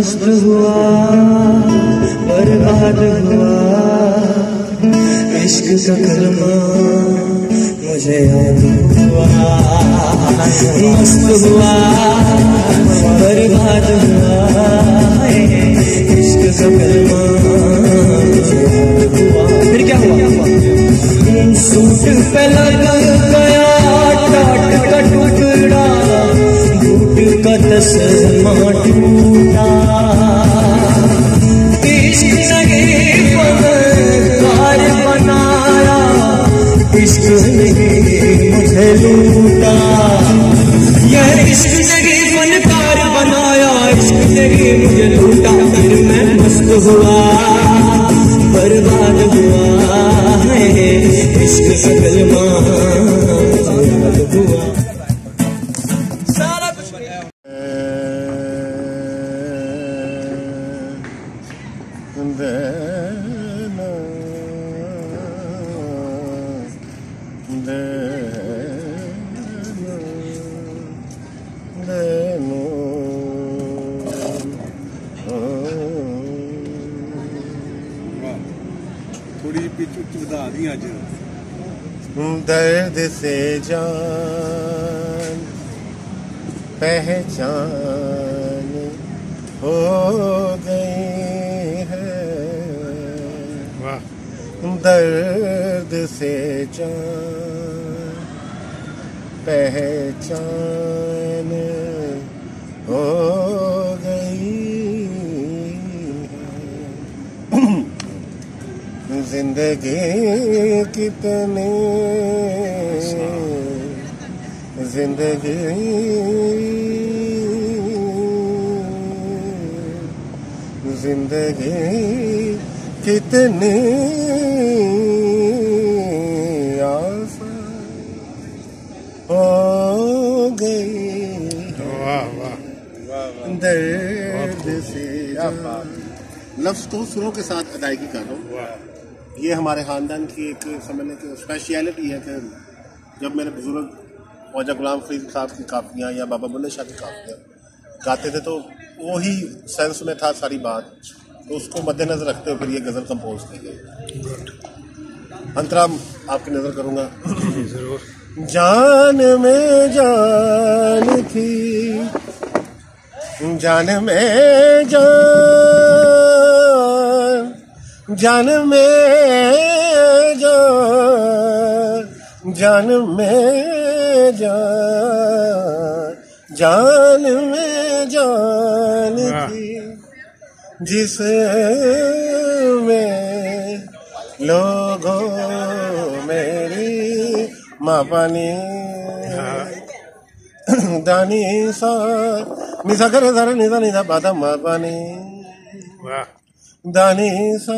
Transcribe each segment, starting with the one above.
मस्त हुआ बर्बाद हुआ, इश्क का कलमा मुझे याद हुआ। मस्त हुआ बर्बाद हुआ, इश्क का कलमा मुझे याद हुआ। फिर क्या हुआ? सूट पे लग गया टाट का टुकड़ा, बूट का तस्मा टूटा। इश्क लगे फनकार बनाया, इश्क लगे मुझे लूटा। यह इश्क लगे फनकार बनाया, इश्क लगे मुझे लूटा। फिर मैं मस्त हुआ बर्बाद हुआ, इश्क का कलमा याद हुआ। सारा कुछ थोड़ी पिच बता दी आज। दर्द से जान पहचान हो गई है, दर्द से जान पहचान हो गई है। जिंदगी कितनी जिंदगी जिंदगी कितनी आसान हो गई। दर्द से लफ्ज़ तो सुरों के साथ अदायगी कर रहा हूँ। ये हमारे ख़ानदान की एक समझने की स्पेशलिटी है कि जब मेरे बुजुर्ग ख्वाजा गुलाम फरीद साहब की काफ़ियाँ या बाबा बुल्ले शाह की काफ़ियाँ गाते थे तो वही सेंस में था सारी बात, तो उसको मद्देनजर रखते हुए फिर ये गज़ल कंपोज की गई। अंतरा आपकी नज़र करूँगा। जान में जान थी, जान में जान में जान में जान में जान थी, जिसमें लोगों मेरी माँ पानी दानी सा निशा करे सारे निशा निशा पाता माँ पानी दानी सा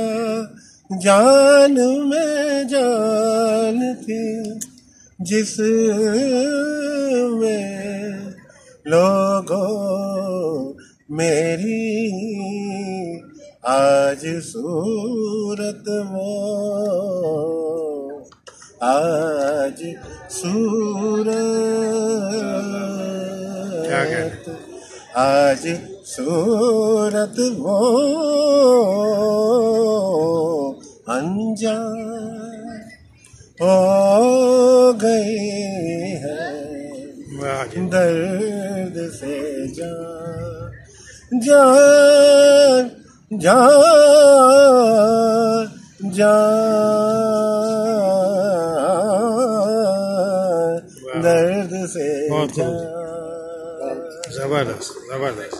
जान में जान थी, जिसमें लोगों मेरी आज सूरत वो आज सूरत आज सूरत वो अनजान हो गई है। दर्द से जान जान जान जान दर्द से जान। जबरदस्त जबरदस्त।